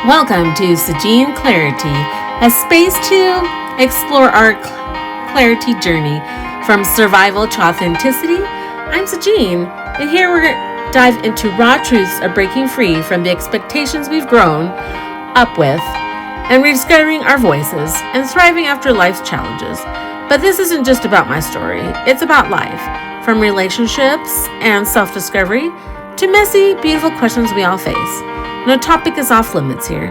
Welcome to Sajine Clarity, a space to explore our clarity journey from survival to authenticity. I'm Sajine, and here we're going to dive into raw truths of breaking free from the expectations we've grown up with and rediscovering our voices and thriving after life's challenges. But this isn't just about my story, it's about life, from relationships and self-discovery to messy, beautiful questions we all face. No topic is off limits here.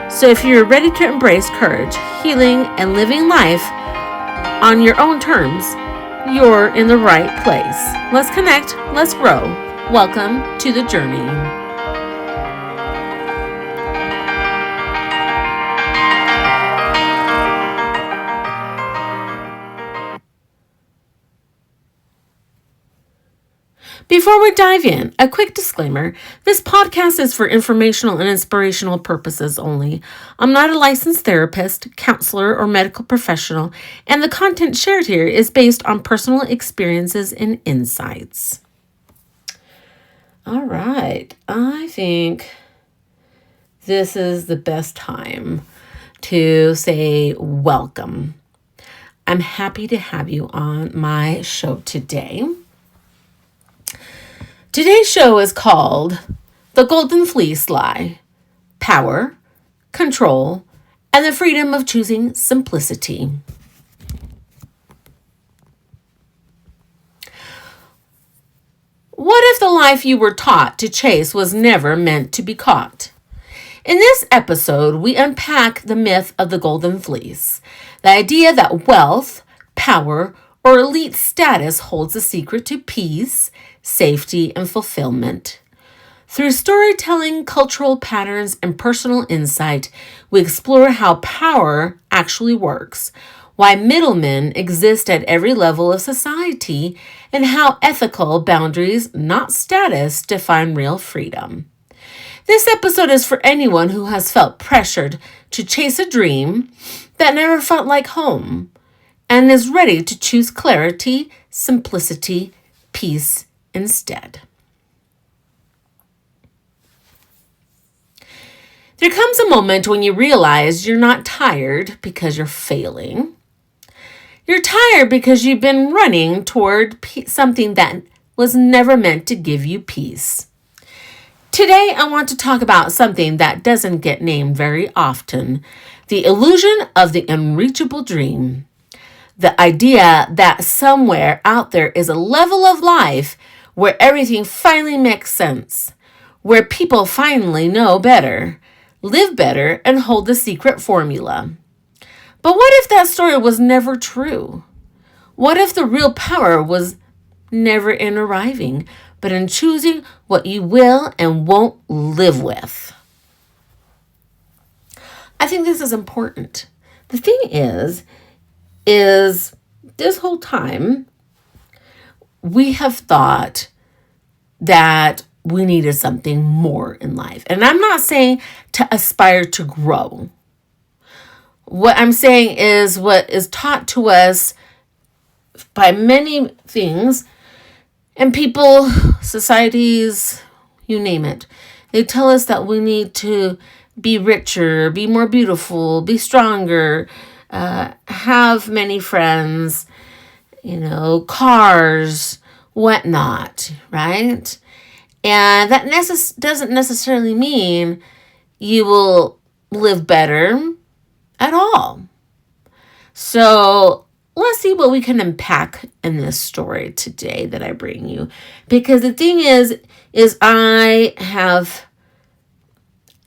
So if you're ready to embrace courage, healing, and living life on your own terms, you're in the right place. Let's connect, let's grow. Welcome to the journey. Before we dive in, a quick disclaimer. This podcast is for informational and inspirational purposes only. I'm not a licensed therapist, counselor, or medical professional, and the content shared here is based on personal experiences and insights. All right, I think this is the best time to say welcome. I'm happy to have you on my show today. Today's show is called The Golden Fleece Lie, Power, Control, and the Freedom of Choosing Simplicity. What if the life you were taught to chase was never meant to be caught? In this episode, we unpack the myth of the golden fleece, the idea that wealth, power, or elite status holds the secret to peace, safety, and fulfillment. Through storytelling, cultural patterns, and personal insight, we explore how power actually works, why middlemen exist at every level of society, and how ethical boundaries, not status, define real freedom. This episode is for anyone who has felt pressured to chase a dream that never felt like home, and is ready to choose clarity, simplicity, peace instead. There comes a moment when you realize you're not tired because you're failing. You're tired because you've been running toward something that was never meant to give you peace. Today, I want to talk about something that doesn't get named very often, the illusion of the unreachable dream. The idea that somewhere out there is a level of life where everything finally makes sense, where people finally know better, live better, and hold the secret formula. But what if that story was never true? What if the real power was never in arriving, but in choosing what you will and won't live with? I think this is important. The thing is this whole time we have thought that we needed something more in life. And I'm not saying to aspire to grow. What I'm saying is what is taught to us by many things and people, societies, you name it. They tell us that we need to be richer, be more beautiful, be stronger, have many friends, cars, whatnot, right? And that doesn't necessarily mean you will live better at all. So let's see what we can unpack in this story today that I bring you. Because the thing is I have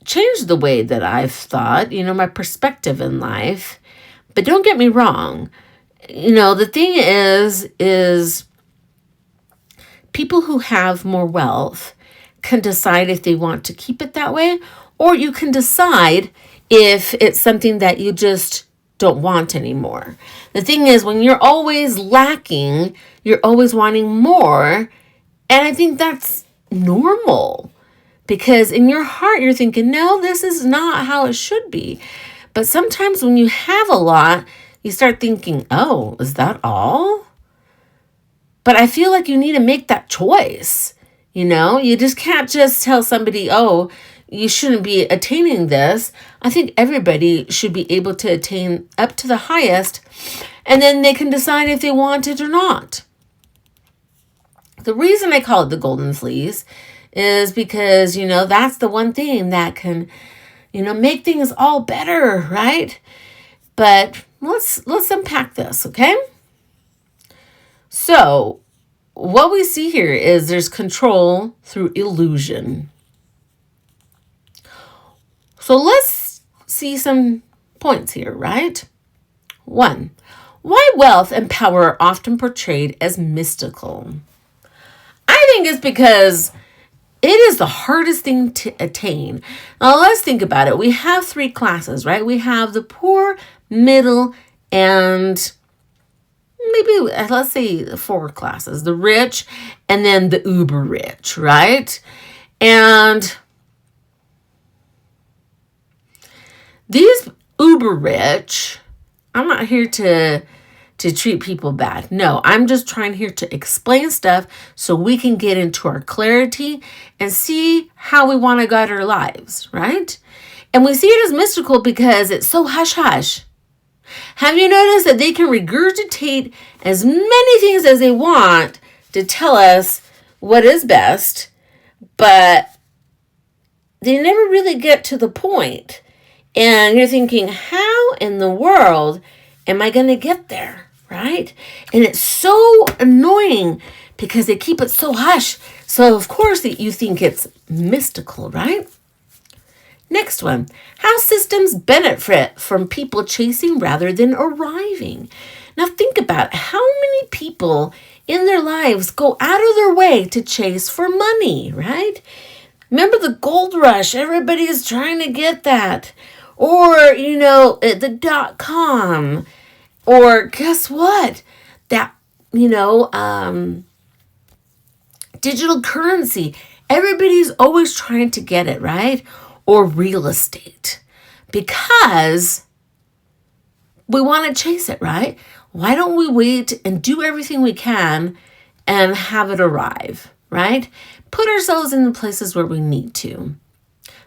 changed the way that I've thought, my perspective in life. But don't get me wrong. The thing is people who have more wealth can decide if they want to keep it that way, or you can decide if it's something that you just don't want anymore. The thing is, when you're always lacking, you're always wanting more. And I think that's normal because in your heart, you're thinking, no, this is not how it should be. But sometimes when you have a lot, you start thinking, oh, is that all? But I feel like you need to make that choice. You just can't just tell somebody, oh, you shouldn't be attaining this. I think everybody should be able to attain up to the highest, and then they can decide if they want it or not. The reason I call it the golden fleece is because, that's the one thing that can, make things all better, right? But let's unpack this, okay? So, what we see here is there's control through illusion. So let's see some points here, right? 1, why wealth and power are often portrayed as mystical. I think it's because it is the hardest thing to attain. Now let's think about it. We have 3 classes, right? We have the poor, middle, and maybe let's say 4 classes. The rich and then the uber rich, right? And these uber rich, I'm not here to treat people bad. No, I'm just trying here to explain stuff so we can get into our clarity and see how we want to guide our lives, right? And we see it as mystical because it's so hush-hush. Have you noticed that they can regurgitate as many things as they want to tell us what is best, but they never really get to the point. And you're thinking, how in the world am I going to get there? Right? And it's so annoying because they keep it so hush. So, of course, you think it's mystical, right? Next one. How systems benefit from people chasing rather than arriving. Now, think about it. How many people in their lives go out of their way to chase for money, right? Remember the gold rush? Everybody is trying to get that. Or, the .com. Or guess what? That, digital currency. Everybody's always trying to get it, right? Or real estate. Because we want to chase it, right? Why don't we wait and do everything we can and have it arrive, right? Put ourselves in the places where we need to.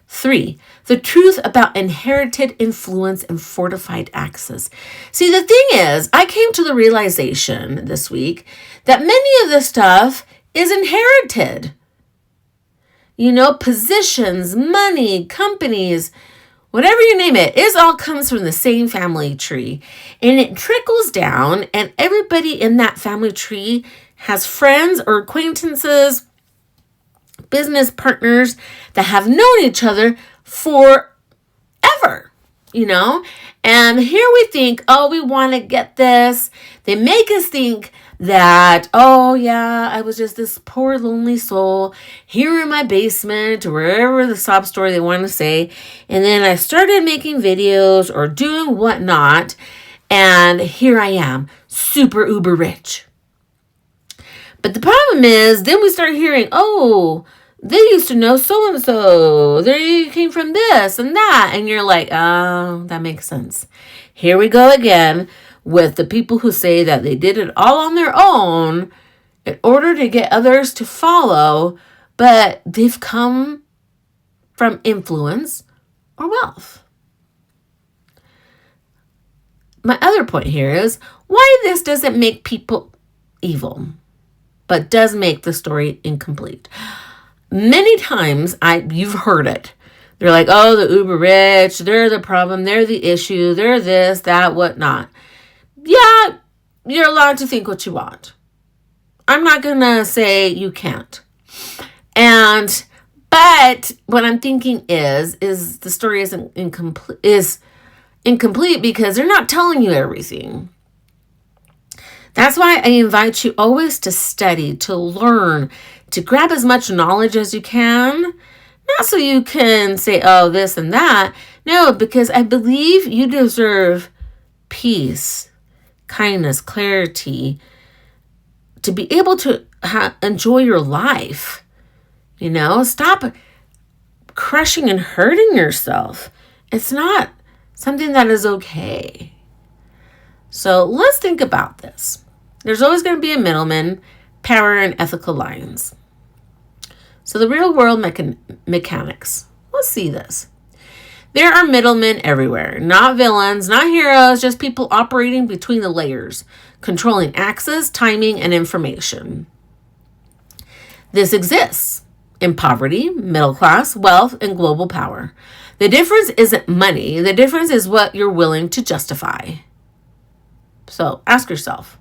3, the truth about inherited influence and fortified access. See, the thing is, I came to the realization this week that many of this stuff is inherited. Positions, money, companies, whatever you name it, it all comes from the same family tree. And it trickles down, and everybody in that family tree has friends or acquaintances, business partners that have known each other forever, And here we think, we want to get this. They make us think that, I was just this poor lonely soul here in my basement or wherever the sob story they want to say. And then I started making videos or doing whatnot. And here I am, super uber rich. But the problem is, then we start hearing, they used to know so-and-so. They came from this and that. And you're like, that makes sense. Here we go again with the people who say that they did it all on their own in order to get others to follow, but they've come from influence or wealth. My other point here is why this doesn't make people evil, but does make the story incomplete. Many times, you've heard it. They're like, the uber rich, they're the problem, they're the issue, they're this, that, whatnot. Yeah, you're allowed to think what you want. I'm not going to say you can't. But what I'm thinking is the story is incomplete because they're not telling you everything. That's why I invite you always to study, to learn, to grab as much knowledge as you can. Not so you can say, this and that. No, because I believe you deserve peace, kindness, clarity, to be able to enjoy your life. Stop crushing and hurting yourself. It's not something that is okay. So let's think about this. There's always going to be a middleman, power, and ethical lines. So the real world mechanics. let's see this. There are middlemen everywhere, not villains, not heroes, just people operating between the layers, controlling access, timing, and information. This exists in poverty, middle class, wealth, and global power. The difference isn't money. The difference is what you're willing to justify. So ask yourself,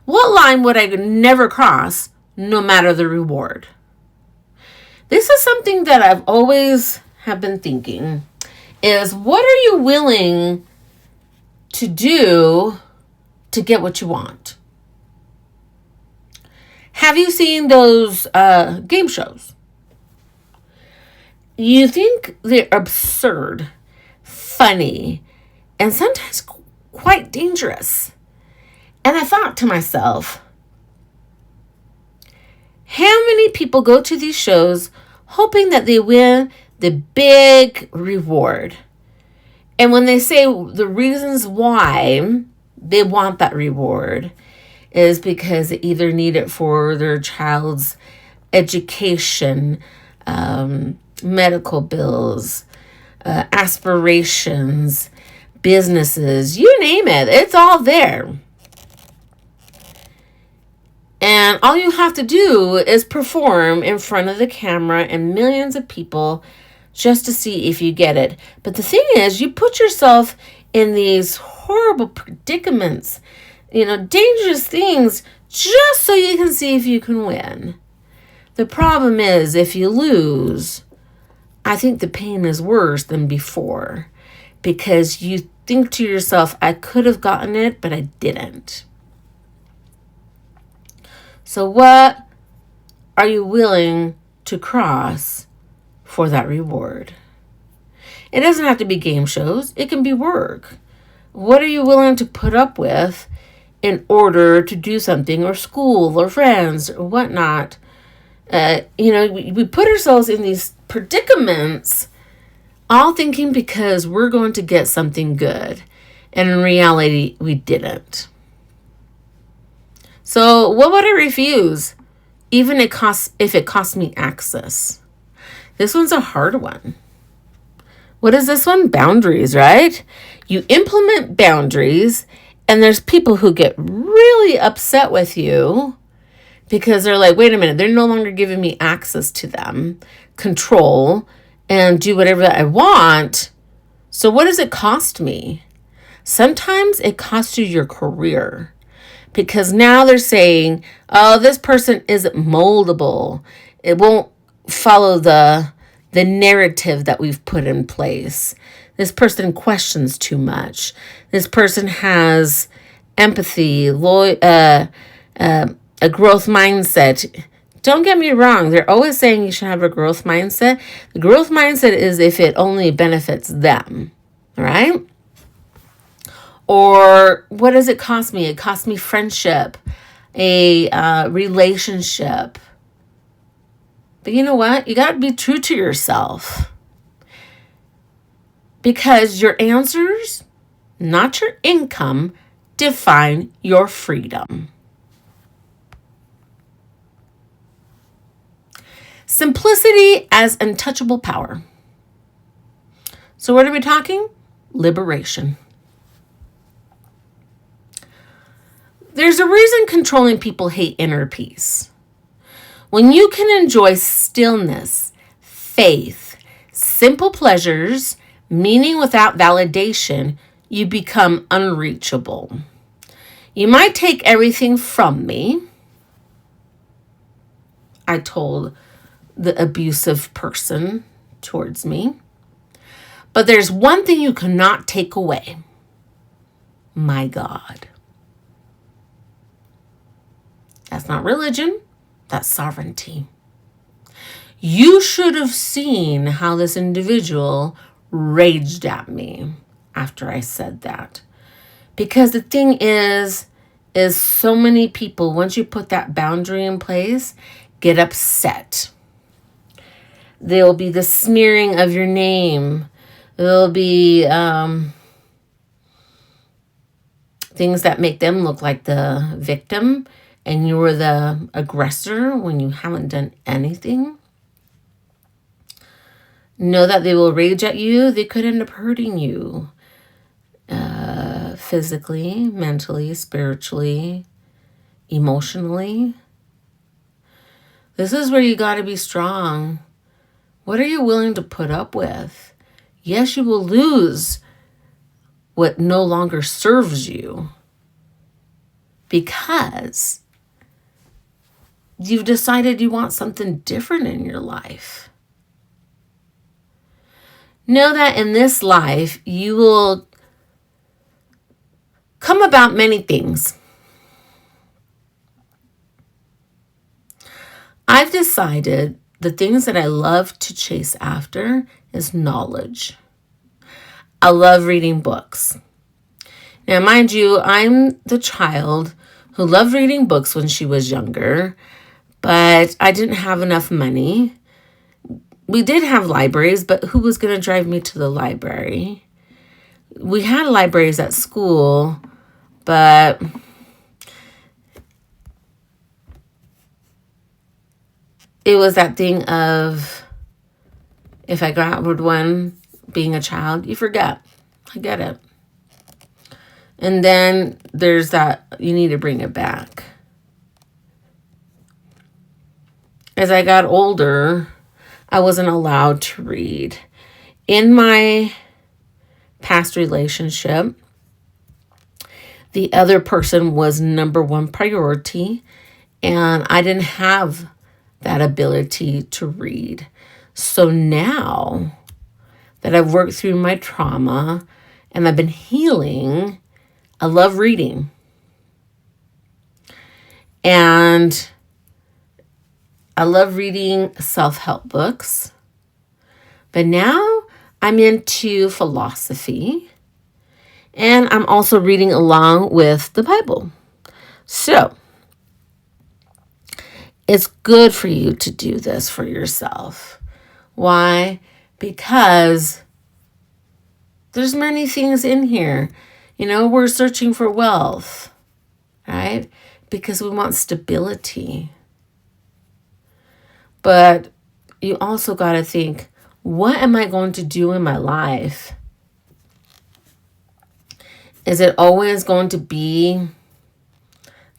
what line would I never cross, no matter the reward? This is something that I've always have been thinking, is what are you willing to do to get what you want? Have you seen those game shows? You think they're absurd, funny, and sometimes quite dangerous. And I thought to myself, how many people go to these shows hoping that they win the big reward? And when they say the reasons why they want that reward is because they either need it for their child's education, medical bills, aspirations, businesses, you name it, it's all there. And all you have to do is perform in front of the camera and millions of people just to see if you get it. But the thing is, you put yourself in these horrible predicaments, dangerous things, just so you can see if you can win. The problem is, if you lose, I think the pain is worse than before, because you think to yourself, I could have gotten it, but I didn't. So what are you willing to cross for that reward? It doesn't have to be game shows. It can be work. What are you willing to put up with in order to do something, or school, or friends, or whatnot? We put ourselves in these predicaments all thinking because we're going to get something good. And in reality, we didn't. So what would I refuse, even if it costs me access? This one's a hard one. What is this one? Boundaries, right? You implement boundaries, and there's people who get really upset with you because they're like, wait a minute, they're no longer giving me access to them, control, and do whatever I want. So what does it cost me? Sometimes it costs you your career. Because now they're saying, oh, this person isn't moldable. It won't follow the narrative that we've put in place. This person questions too much. This person has empathy, a growth mindset. Don't get me wrong. They're always saying you should have a growth mindset. The growth mindset is if it only benefits them, right? Or what does it cost me? It costs me friendship, a relationship. But you know what? You got to be true to yourself. Because your answers, not your income, define your freedom. Simplicity as untouchable power. So what are we talking? Liberation. There's a reason controlling people hate inner peace. When you can enjoy stillness, faith, simple pleasures, meaning without validation, you become unreachable. You might take everything from me, I told the abusive person towards me, but there's one thing you cannot take away: my God. That's not religion. That's sovereignty. You should have seen how this individual raged at me after I said that. Because the thing is so many people, once you put that boundary in place, get upset. There'll be the smearing of your name. There'll be things that make them look like the victim, and you were the aggressor when you haven't done anything. Know that they will rage at you. They could end up hurting you physically, mentally, spiritually, emotionally. This is where you got to be strong. What are you willing to put up with? Yes, you will lose what no longer serves you because you've decided you want something different in your life. Know that in this life, you will come about many things. I've decided the things that I love to chase after is knowledge. I love reading books. Now, mind you, I'm the child who loved reading books when she was younger, but I didn't have enough money. We did have libraries, but who was going to drive me to the library? We had libraries at school, but it was that thing of if I grabbed one being a child, you forget. I get it. And then there's that you need to bring it back. As I got older, I wasn't allowed to read. In my past relationship, the other person was number one priority, and I didn't have that ability to read. So now that I've worked through my trauma and I've been healing, I love reading. And I love reading self-help books. But now I'm into philosophy. And I'm also reading along with the Bible. So it's good for you to do this for yourself. Why? Because there's many things in here. You know, we're searching for wealth, right? Because we want stability. But you also got to think, what am I going to do in my life? Is it always going to be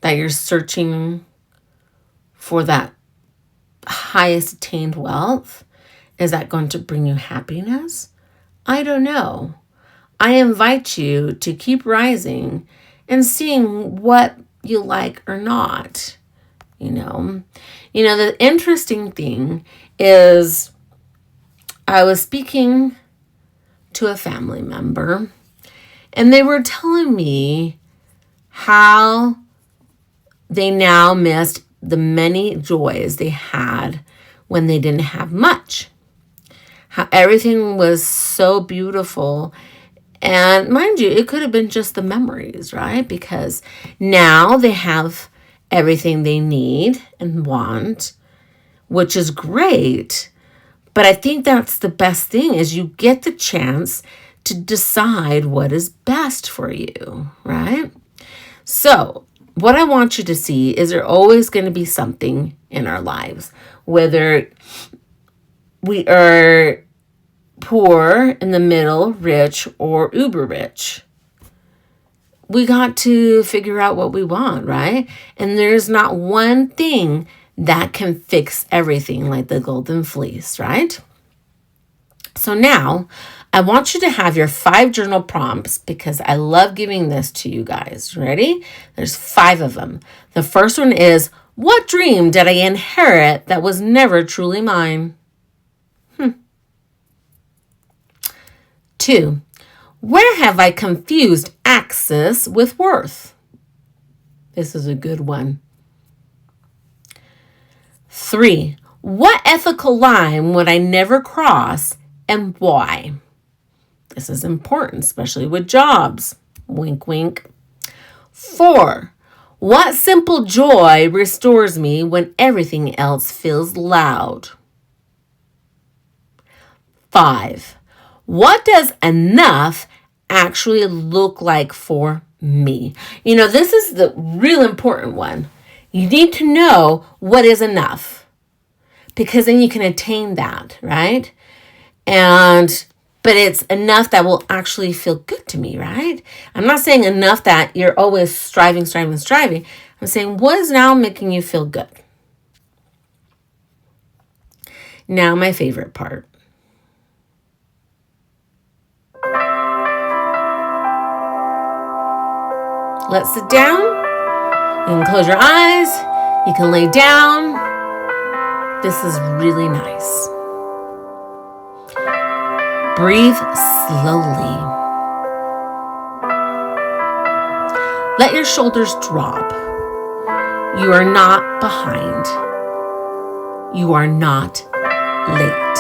that you're searching for that highest attained wealth? Is that going to bring you happiness? I don't know. I invite you to keep rising and seeing what you like or not. You know, the interesting thing is I was speaking to a family member, and they were telling me how they now missed the many joys they had when they didn't have much. How everything was so beautiful. And mind you, it could have been just the memories, right? Because now they have everything they need and want, which is great. But I think that's the best thing is you get the chance to decide what is best for you, right? So what I want you to see is there always going to be something in our lives, whether we are poor, in the middle, rich, or uber rich. We got to figure out what we want, right? And there's not one thing that can fix everything like the golden fleece, right? So now I want you to have your 5 journal prompts because I love giving this to you guys. Ready? There's 5 of them. The first one is, what dream did I inherit that was never truly mine? 2, where have I confused access with worth? This is a good one. 3, what ethical line would I never cross and why? This is important, especially with jobs. Wink, wink. 4, what simple joy restores me when everything else feels loud? 5, what does enough actually look like for me? You know, this is the real important one. You need to know what is enough because then you can attain that, right? But it's enough that will actually feel good to me, right? I'm not saying enough that you're always striving. I'm saying, what is now making you feel good? Now, my favorite part. Let's sit down. You can close your eyes. You can lay down. This is really nice. Breathe slowly. Let your shoulders drop. You are not behind. You are not late.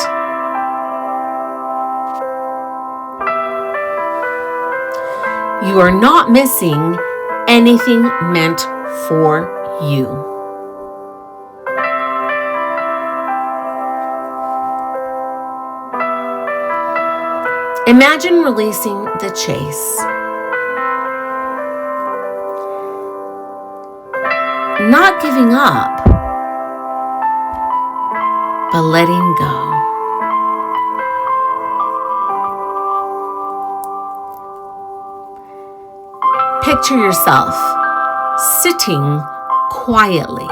You are not missing anything meant for you. Imagine releasing the chase. Not giving up, but letting go. Picture yourself sitting quietly,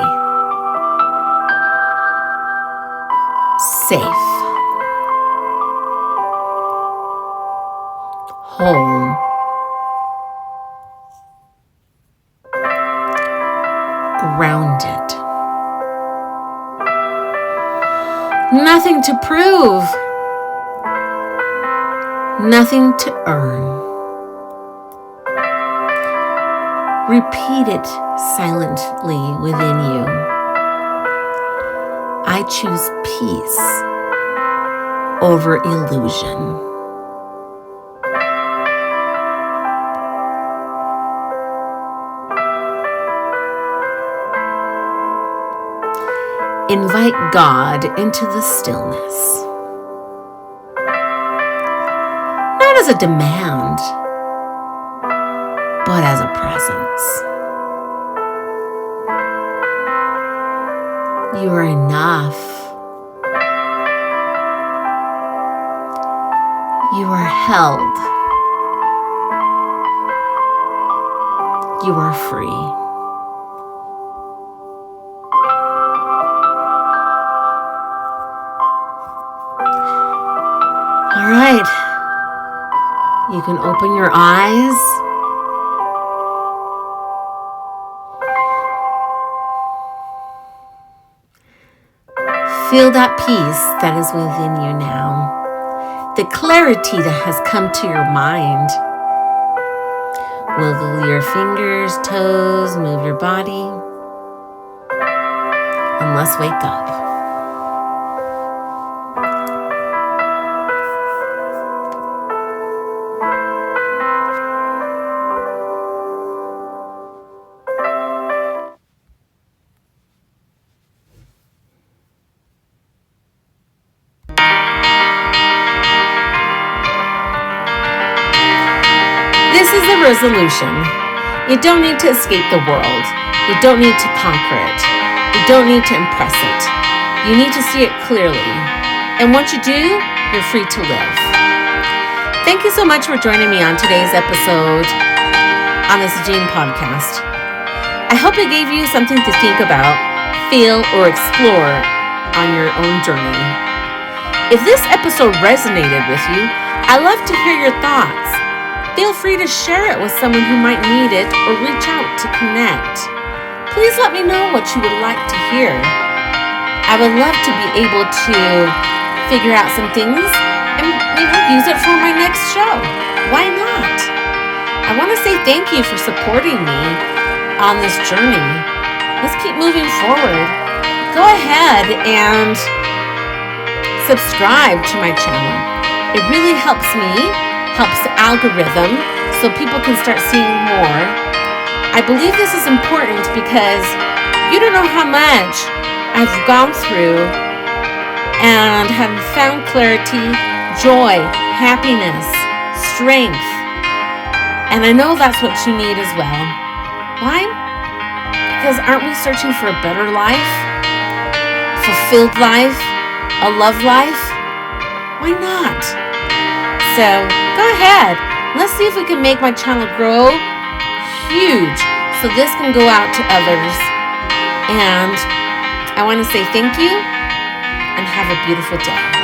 safe, whole, grounded. Nothing to prove, nothing to earn. Repeat it silently within you. I choose peace over illusion. Invite God into the stillness. Not as a demand, but as a presence. You are enough. You are held. You are free. All right. You can open your eyes. Feel that peace that is within you now. The clarity that has come to your mind. Wiggle your fingers, toes, move your body. And let's wake up. This is the resolution. You don't need to escape the world. You don't need to conquer it. You don't need to impress it. You need to see it clearly. And once you do, you're free to live. Thank you so much for joining me on today's episode on this Jean podcast. I hope it gave you something to think about, feel, or explore on your own journey. If this episode resonated with you, I'd love to hear your thoughts. Feel free to share it with someone who might need it or reach out to connect. Please let me know what you would like to hear. I would love to be able to figure out some things and use it for my next show. Why not? I want to say thank you for supporting me on this journey. Let's keep moving forward. Go ahead and subscribe to my channel. It really helps me, helps the algorithm, so people can start seeing more. I believe this is important because you don't know how much I've gone through and have found clarity, joy, happiness, strength. And I know that's what you need as well. Why? Because aren't we searching for a better life? Fulfilled life? A love life? Why not? So go ahead. Let's see if we can make my channel grow huge so this can go out to others. And I want to say thank you and have a beautiful day.